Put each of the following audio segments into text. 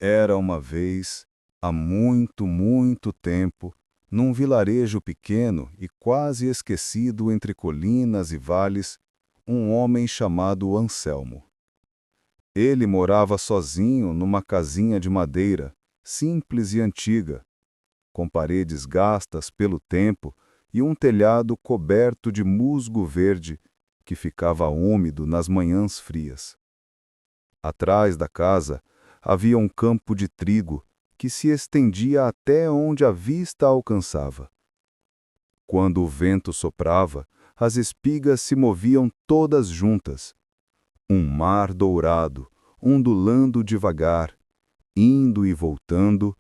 Era uma vez, há muito, muito tempo, num vilarejo pequeno e quase esquecido entre colinas e vales, um homem chamado Anselmo. Ele morava sozinho numa casinha de madeira, simples e antiga, com paredes gastas pelo tempo e um telhado coberto de musgo verde que ficava úmido nas manhãs frias. Atrás da casa havia um campo de trigo que se estendia até onde a vista alcançava. Quando o vento soprava, as espigas se moviam todas juntas. Um mar dourado, ondulando devagar, indo e voltando,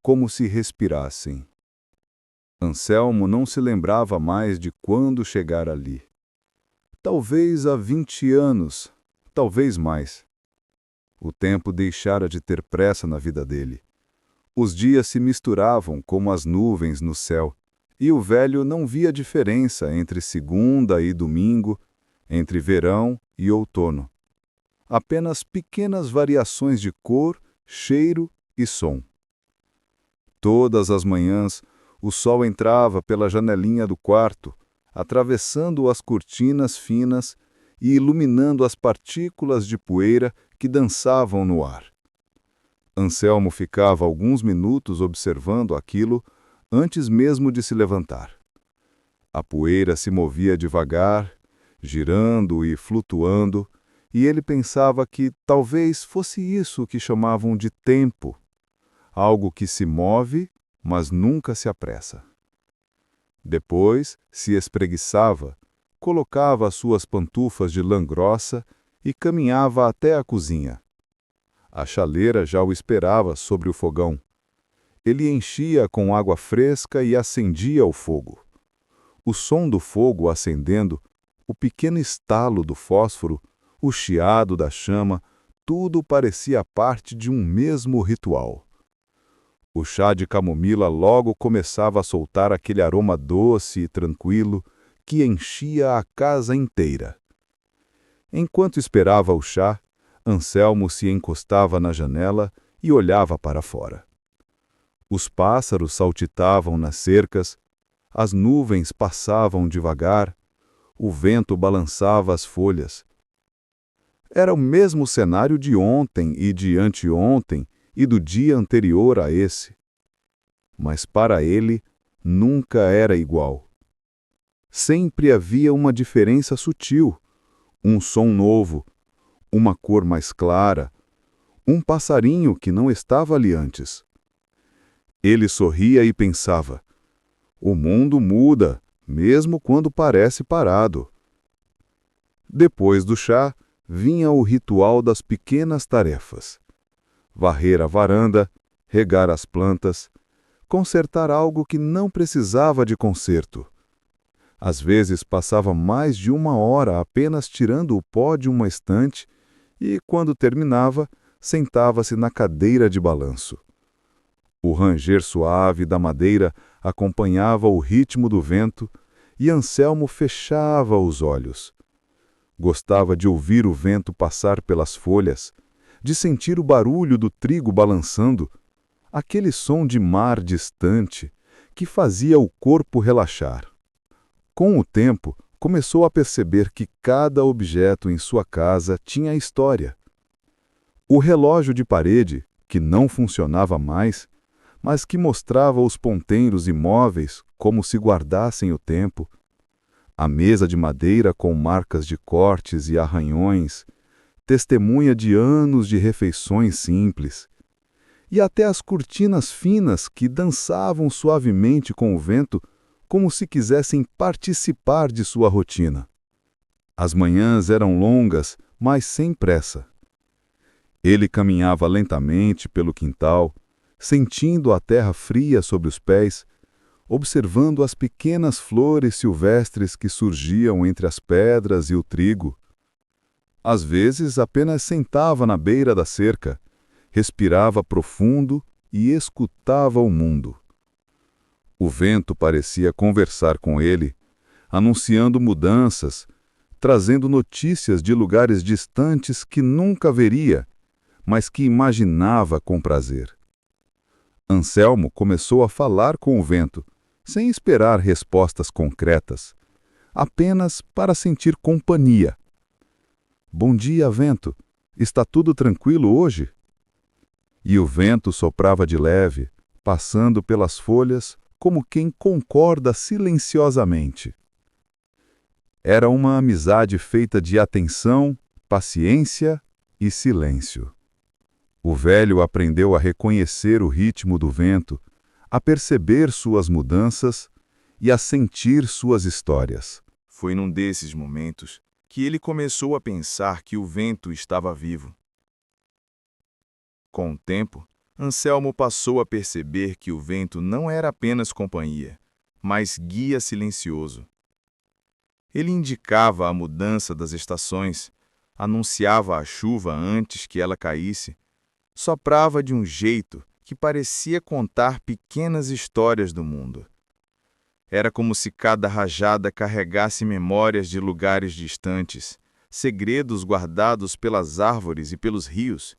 como se respirassem. Anselmo não se lembrava mais de quando chegara ali. Talvez há 20 anos, talvez mais. O tempo deixara de ter pressa na vida dele. Os dias se misturavam como as nuvens no céu, e o velho não via diferença entre segunda e domingo, entre verão e outono. Apenas pequenas variações de cor, cheiro e som. Todas as manhãs, o sol entrava pela janelinha do quarto, atravessando as cortinas finas e iluminando as partículas de poeira que dançavam no ar. Anselmo ficava alguns minutos observando aquilo antes mesmo de se levantar. A poeira se movia devagar, girando e flutuando, e ele pensava que talvez fosse isso que chamavam de tempo, algo que se move, mas nunca se apressa. Depois se espreguiçava, colocava as suas pantufas de lã grossa e caminhava até a cozinha. A chaleira já o esperava sobre o fogão. Ele enchia com água fresca e acendia o fogo. O som do fogo acendendo, o pequeno estalo do fósforo, o chiado da chama, tudo parecia parte de um mesmo ritual. O chá de camomila logo começava a soltar aquele aroma doce e tranquilo que enchia a casa inteira. Enquanto esperava o chá, Anselmo se encostava na janela e olhava para fora. Os pássaros saltitavam nas cercas, as nuvens passavam devagar, o vento balançava as folhas. Era o mesmo cenário de ontem e de anteontem e do dia anterior a esse. Mas para ele nunca era igual. Sempre havia uma diferença sutil, um som novo, uma cor mais clara, um passarinho que não estava ali antes. Ele sorria e pensava: o mundo muda, mesmo quando parece parado. Depois do chá, vinha o ritual das pequenas tarefas. Varrer a varanda, regar as plantas, consertar algo que não precisava de conserto. Às vezes passava mais de 1 hora apenas tirando o pó de uma estante e, quando terminava, sentava-se na cadeira de balanço. O ranger suave da madeira acompanhava o ritmo do vento e Anselmo fechava os olhos. Gostava de ouvir o vento passar pelas folhas, de sentir o barulho do trigo balançando, aquele som de mar distante que fazia o corpo relaxar. Com o tempo, começou a perceber que cada objeto em sua casa tinha história. O relógio de parede, que não funcionava mais, mas que mostrava os ponteiros imóveis como se guardassem o tempo, a mesa de madeira com marcas de cortes e arranhões, testemunha de anos de refeições simples, e até as cortinas finas que dançavam suavemente com o vento como se quisessem participar de sua rotina. As manhãs eram longas, mas sem pressa. Ele caminhava lentamente pelo quintal, sentindo a terra fria sob os pés, observando as pequenas flores silvestres que surgiam entre as pedras e o trigo. Às vezes apenas sentava na beira da cerca, respirava profundo e escutava o mundo. O vento parecia conversar com ele, anunciando mudanças, trazendo notícias de lugares distantes que nunca veria mas que imaginava com prazer. Anselmo começou a falar com o vento, sem esperar respostas concretas, apenas para sentir companhia. Bom dia, vento. Está tudo tranquilo hoje? E o vento soprava de leve, passando pelas folhas como quem concorda silenciosamente. Era uma amizade feita de atenção, paciência e silêncio. O velho aprendeu a reconhecer o ritmo do vento, a perceber suas mudanças e a sentir suas histórias. Foi num desses momentos que ele começou a pensar que o vento estava vivo. Com o tempo, Anselmo passou a perceber que o vento não era apenas companhia, mas guia silencioso. Ele indicava a mudança das estações, anunciava a chuva antes que ela caísse, soprava de um jeito que parecia contar pequenas histórias do mundo. Era como se cada rajada carregasse memórias de lugares distantes, segredos guardados pelas árvores e pelos rios.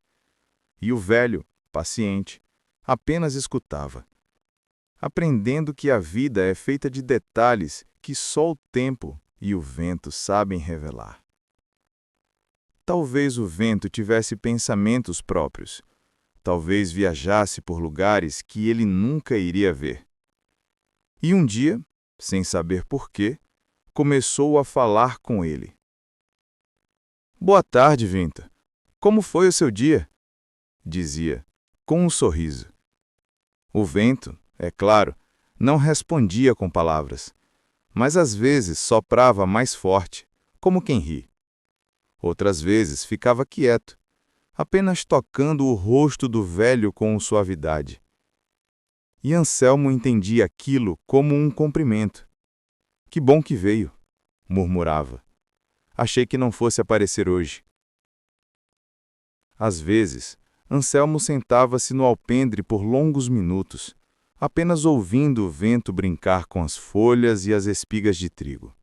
E o velho, paciente, apenas escutava, aprendendo que a vida é feita de detalhes que só o tempo e o vento sabem revelar. Talvez o vento tivesse pensamentos próprios. Talvez viajasse por lugares que ele nunca iria ver. E um dia, sem saber porquê, começou a falar com ele. "Boa tarde, vento. Como foi o seu dia?" dizia, com um sorriso. O vento, é claro, não respondia com palavras, mas às vezes soprava mais forte, como quem ri. Outras vezes ficava quieto, apenas tocando o rosto do velho com suavidade. E Anselmo entendia aquilo como um cumprimento. "Que bom que veio", murmurava. "Achei que não fosse aparecer hoje." Às vezes, Anselmo sentava-se no alpendre por longos minutos, apenas ouvindo o vento brincar com as folhas e as espigas de trigo.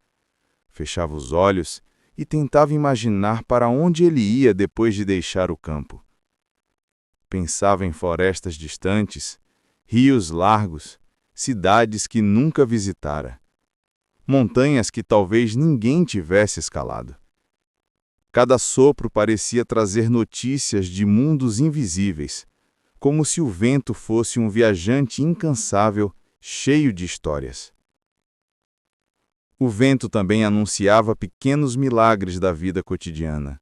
Fechava os olhos e tentava imaginar para onde ele ia depois de deixar o campo. Pensava em florestas distantes, rios largos, cidades que nunca visitara, montanhas que talvez ninguém tivesse escalado. Cada sopro parecia trazer notícias de mundos invisíveis, como se o vento fosse um viajante incansável, cheio de histórias. O vento também anunciava pequenos milagres da vida cotidiana.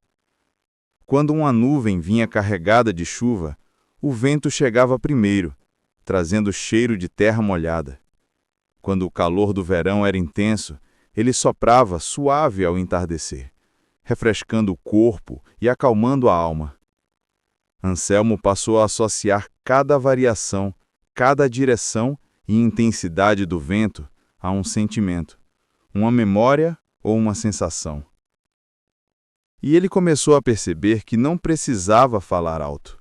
Quando uma nuvem vinha carregada de chuva, o vento chegava primeiro, trazendo cheiro de terra molhada. Quando o calor do verão era intenso, ele soprava suave ao entardecer, refrescando o corpo e acalmando a alma. Anselmo passou a associar cada variação, cada direção e intensidade do vento a um sentimento, uma memória ou uma sensação. E ele começou a perceber que não precisava falar alto.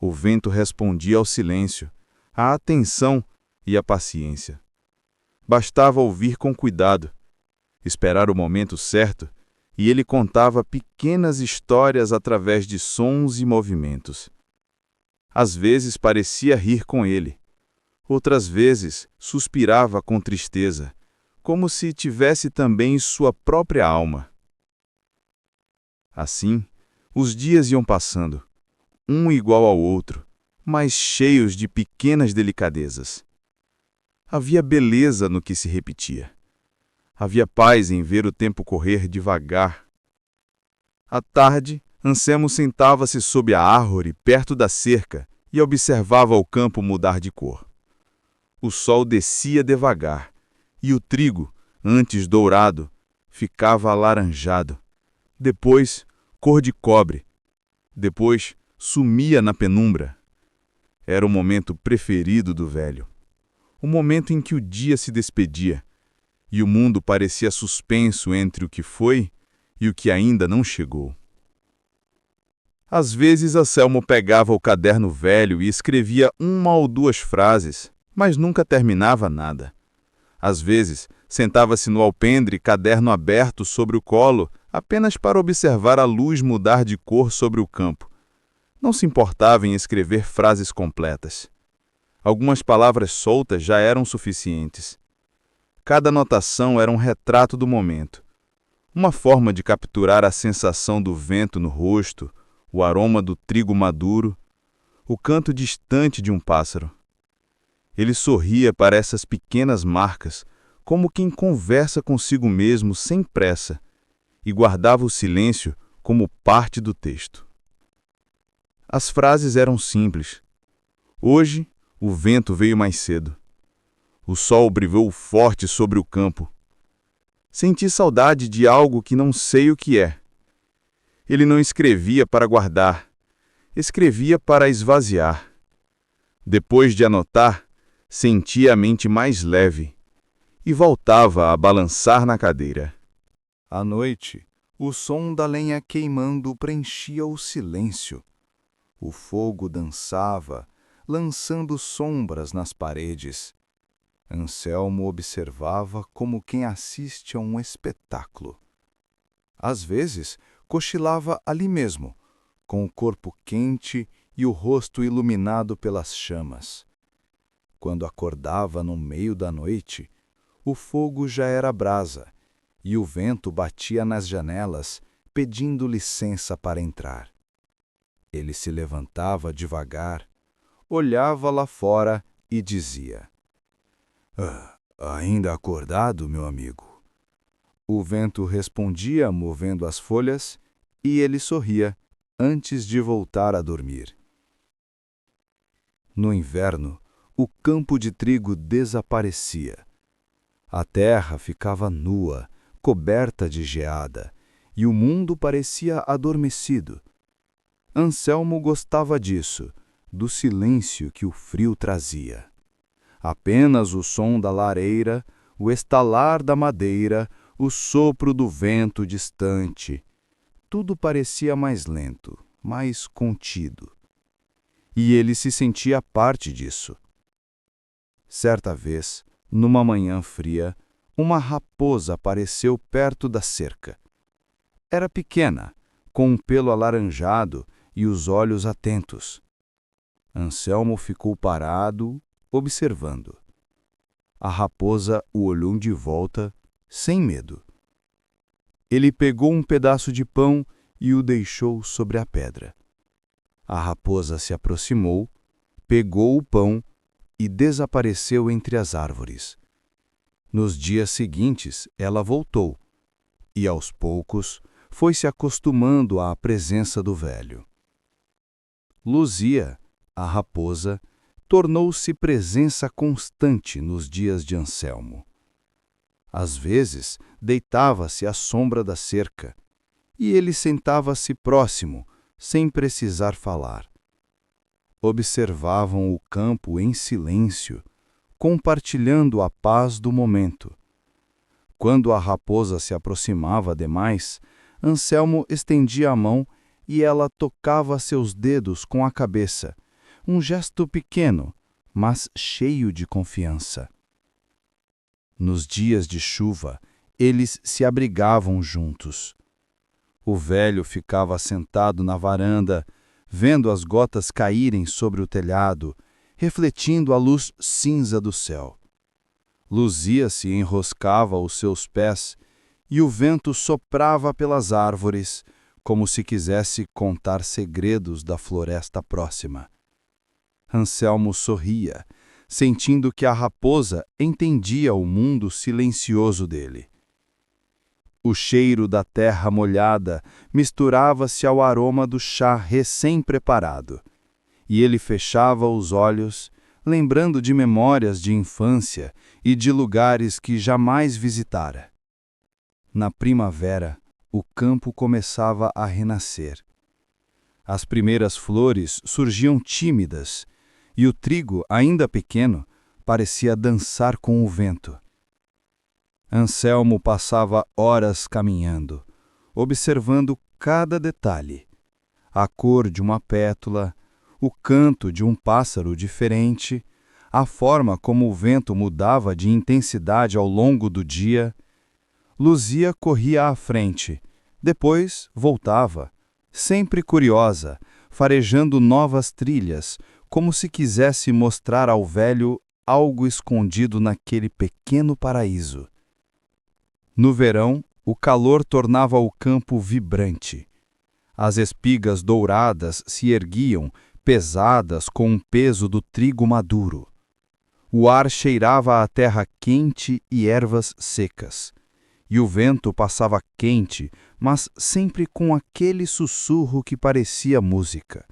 O vento respondia ao silêncio, à atenção e à paciência. Bastava ouvir com cuidado, esperar o momento certo, e ele contava pequenas histórias através de sons e movimentos. Às vezes parecia rir com ele, outras vezes suspirava com tristeza, como se tivesse também sua própria alma. Assim, os dias iam passando, um igual ao outro, mas cheios de pequenas delicadezas. Havia beleza no que se repetia. Havia paz em ver o tempo correr devagar. À tarde, Anselmo sentava-se sob a árvore perto da cerca e observava o campo mudar de cor. O sol descia devagar, e o trigo, antes dourado, ficava alaranjado. Depois, cor de cobre. Depois, sumia na penumbra. Era o momento preferido do velho. O momento em que o dia se despedia, e o mundo parecia suspenso entre o que foi e o que ainda não chegou. Às vezes, Anselmo pegava o caderno velho e escrevia uma ou duas frases, mas nunca terminava nada. Às vezes, sentava-se no alpendre, caderno aberto sobre o colo, apenas para observar a luz mudar de cor sobre o campo. Não se importava em escrever frases completas. Algumas palavras soltas já eram suficientes. Cada anotação era um retrato do momento, uma forma de capturar a sensação do vento no rosto, o aroma do trigo maduro, o canto distante de um pássaro. Ele sorria para essas pequenas marcas, como quem conversa consigo mesmo sem pressa, e guardava o silêncio como parte do texto. As frases eram simples. Hoje, o vento veio mais cedo. O sol brilhou forte sobre o campo. Senti saudade de algo que não sei o que é. Ele não escrevia para guardar, escrevia para esvaziar. Depois de anotar, sentia a mente mais leve e voltava a balançar na cadeira. À noite, o som da lenha queimando preenchia o silêncio. O fogo dançava, lançando sombras nas paredes. Anselmo observava como quem assiste a um espetáculo. Às vezes, cochilava ali mesmo, com o corpo quente e o rosto iluminado pelas chamas. Quando acordava no meio da noite, o fogo já era brasa e o vento batia nas janelas, pedindo licença para entrar. Ele se levantava devagar, olhava lá fora e dizia: ainda acordado, meu amigo?" O vento respondia movendo as folhas e ele sorria antes de voltar a dormir. No inverno, o campo de trigo desaparecia. A terra ficava nua, coberta de geada, e o mundo parecia adormecido. Anselmo gostava disso, do silêncio que o frio trazia. Apenas o som da lareira, o estalar da madeira, o sopro do vento distante. Tudo parecia mais lento, mais contido. E ele se sentia parte disso. Certa vez, numa manhã fria, uma raposa apareceu perto da cerca. Era pequena, com um pelo alaranjado e os olhos atentos. Anselmo ficou parado, observando. A raposa o olhou de volta, sem medo. Ele pegou um pedaço de pão e o deixou sobre a pedra. A raposa se aproximou, pegou o pão e desapareceu entre as árvores. Nos dias seguintes, ela voltou e, aos poucos, foi se acostumando à presença do velho. Luzia, a raposa, tornou-se presença constante nos dias de Anselmo. Às vezes, deitava-se à sombra da cerca e ele sentava-se próximo, sem precisar falar. Observavam o campo em silêncio, compartilhando a paz do momento. Quando a raposa se aproximava demais, Anselmo estendia a mão e ela tocava seus dedos com a cabeça, um gesto pequeno, mas cheio de confiança. Nos dias de chuva, eles se abrigavam juntos. O velho ficava sentado na varanda, vendo as gotas caírem sobre o telhado, refletindo a luz cinza do céu. Luzia se enroscava aos seus pés e o vento soprava pelas árvores, como se quisesse contar segredos da floresta próxima. Anselmo sorria, sentindo que a raposa entendia o mundo silencioso dele. O cheiro da terra molhada misturava-se ao aroma do chá recém-preparado, e ele fechava os olhos, lembrando de memórias de infância e de lugares que jamais visitara. Na primavera, o campo começava a renascer. As primeiras flores surgiam tímidas, e o trigo, ainda pequeno, parecia dançar com o vento. Anselmo passava horas caminhando, observando cada detalhe: a cor de uma pétala, o canto de um pássaro diferente, a forma como o vento mudava de intensidade ao longo do dia. Luzia corria à frente, depois voltava, sempre curiosa, farejando novas trilhas, como se quisesse mostrar ao velho algo escondido naquele pequeno paraíso. No verão, o calor tornava o campo vibrante. As espigas douradas se erguiam, pesadas com o peso do trigo maduro. O ar cheirava a terra quente e ervas secas. E o vento passava quente, mas sempre com aquele sussurro que parecia música.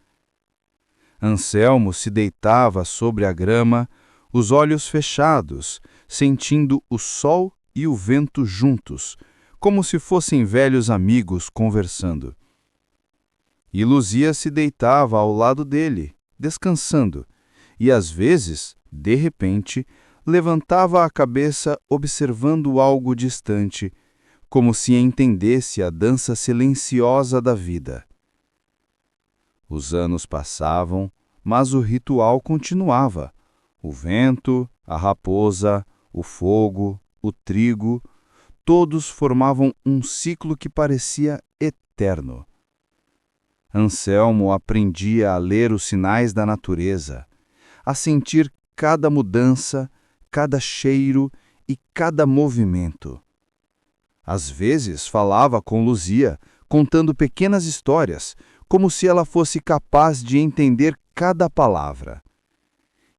Anselmo se deitava sobre a grama, os olhos fechados, sentindo o sol e o vento juntos, como se fossem velhos amigos conversando. E Luzia se deitava ao lado dele, descansando, e às vezes, de repente, levantava a cabeça observando algo distante, como se entendesse a dança silenciosa da vida. Os anos passavam, mas o ritual continuava. O vento, a raposa, o fogo, o trigo, todos formavam um ciclo que parecia eterno. Anselmo aprendia a ler os sinais da natureza, a sentir cada mudança, cada cheiro e cada movimento. Às vezes falava com Luzia, contando pequenas histórias, como se ela fosse capaz de entender cada palavra.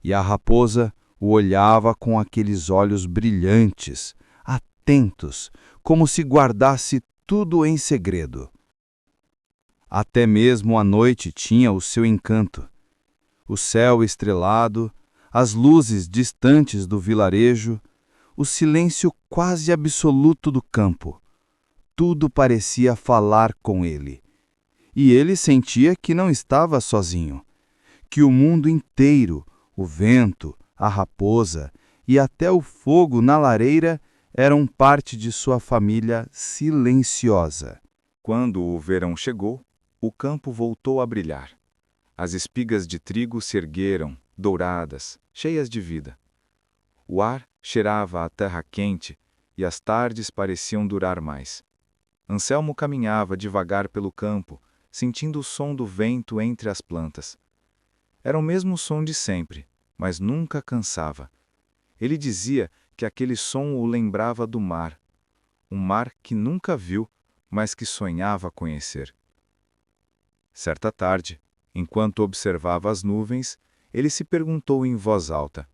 E a raposa o olhava com aqueles olhos brilhantes, atentos, como se guardasse tudo em segredo. Até mesmo a noite tinha o seu encanto. O céu estrelado, as luzes distantes do vilarejo, o silêncio quase absoluto do campo. Tudo parecia falar com ele. E ele sentia que não estava sozinho, que o mundo inteiro, o vento, a raposa e até o fogo na lareira eram parte de sua família silenciosa. Quando o verão chegou, o campo voltou a brilhar. As espigas de trigo se ergueram, douradas, cheias de vida. O ar cheirava a terra quente e as tardes pareciam durar mais. Anselmo caminhava devagar pelo campo, sentindo o som do vento entre as plantas. Era o mesmo som de sempre, mas nunca cansava. Ele dizia que aquele som o lembrava do mar, um mar que nunca viu, mas que sonhava conhecer. Certa tarde, enquanto observava as nuvens, ele se perguntou em voz alta: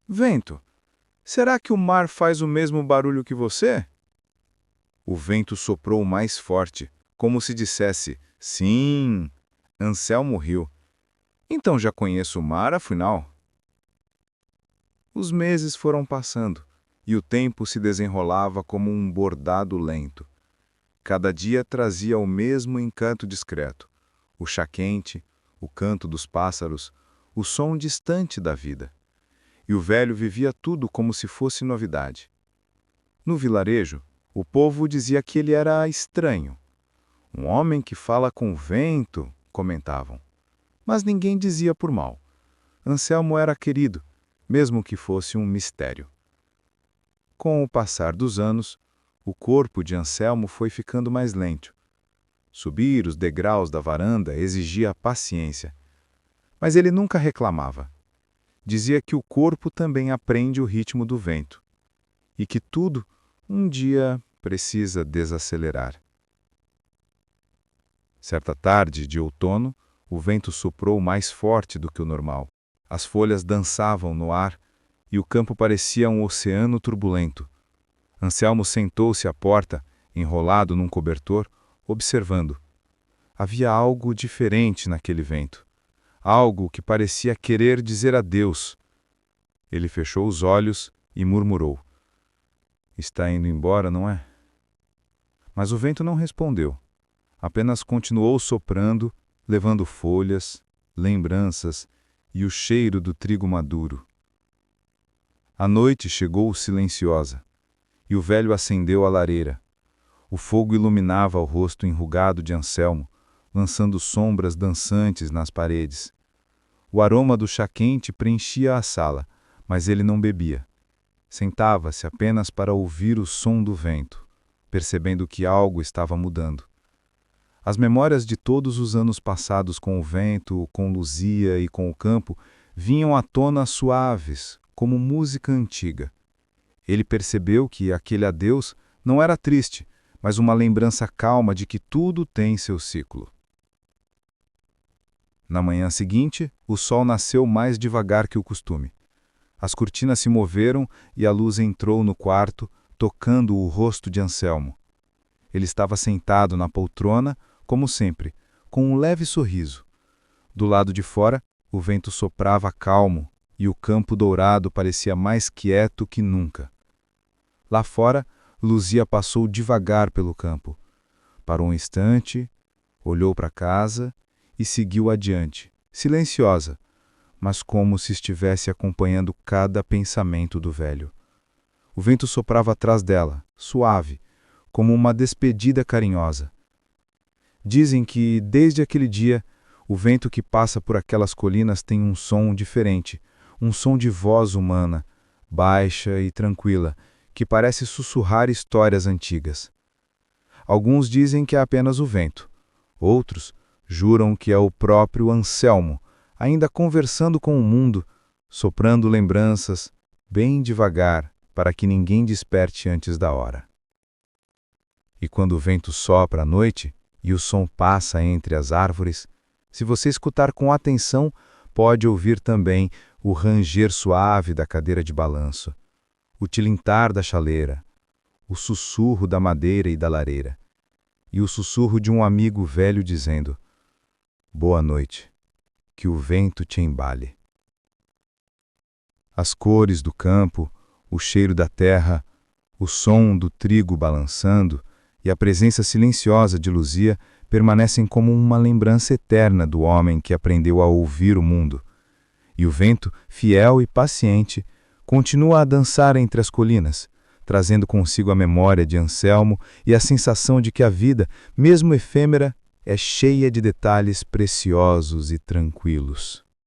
Vento, será que o mar faz o mesmo barulho que você? O vento soprou mais forte, como se dissesse: Sim. Anselmo riu. Então já conheço o mar, afinal? Os meses foram passando, e o tempo se desenrolava como um bordado lento. Cada dia trazia o mesmo encanto discreto, o chá quente, o canto dos pássaros, o som distante da vida. E o velho vivia tudo como se fosse novidade. No vilarejo, o povo dizia que ele era estranho. Um homem que fala com o vento, comentavam. Mas ninguém dizia por mal. Anselmo era querido, mesmo que fosse um mistério. Com o passar dos anos, o corpo de Anselmo foi ficando mais lento. Subir os degraus da varanda exigia paciência. Mas ele nunca reclamava. Dizia que o corpo também aprende o ritmo do vento. E que tudo, um dia, precisa desacelerar. Certa tarde de outono, o vento soprou mais forte do que o normal. As folhas dançavam no ar e o campo parecia um oceano turbulento. Anselmo sentou-se à porta, enrolado num cobertor, observando. Havia algo diferente naquele vento. Algo que parecia querer dizer adeus. Ele fechou os olhos e murmurou. Está indo embora, não é? Mas o vento não respondeu. Apenas continuou soprando, levando folhas, lembranças e o cheiro do trigo maduro. A noite chegou silenciosa, e o velho acendeu a lareira. O fogo iluminava o rosto enrugado de Anselmo, lançando sombras dançantes nas paredes. O aroma do chá quente preenchia a sala, mas ele não bebia. Sentava-se apenas para ouvir o som do vento, percebendo que algo estava mudando. As memórias de todos os anos passados com o vento, com Luzia e com o campo vinham à tona suaves, como música antiga. Ele percebeu que aquele adeus não era triste, mas uma lembrança calma de que tudo tem seu ciclo. Na manhã seguinte, o sol nasceu mais devagar que o costume. As cortinas se moveram e a luz entrou no quarto, tocando o rosto de Anselmo. Ele estava sentado na poltrona, como sempre, com um leve sorriso. Do lado de fora, o vento soprava calmo e o campo dourado parecia mais quieto que nunca. Lá fora, Luzia passou devagar pelo campo. Parou um instante, olhou para casa e seguiu adiante, silenciosa, mas como se estivesse acompanhando cada pensamento do velho. O vento soprava atrás dela, suave, como uma despedida carinhosa. Dizem que, desde aquele dia, o vento que passa por aquelas colinas tem um som diferente, um som de voz humana, baixa e tranquila, que parece sussurrar histórias antigas. Alguns dizem que é apenas o vento. Outros juram que é o próprio Anselmo, ainda conversando com o mundo, soprando lembranças, bem devagar, para que ninguém desperte antes da hora. E quando o vento sopra à noite e o som passa entre as árvores, se você escutar com atenção, pode ouvir também o ranger suave da cadeira de balanço, o tilintar da chaleira, o sussurro da madeira e da lareira, e o sussurro de um amigo velho dizendo: "Boa noite, que o vento te embale." As cores do campo, o cheiro da terra, o som do trigo balançando e a presença silenciosa de Luzia permanecem como uma lembrança eterna do homem que aprendeu a ouvir o mundo. E o vento, fiel e paciente, continua a dançar entre as colinas, trazendo consigo a memória de Anselmo e a sensação de que a vida, mesmo efêmera, é cheia de detalhes preciosos e tranquilos.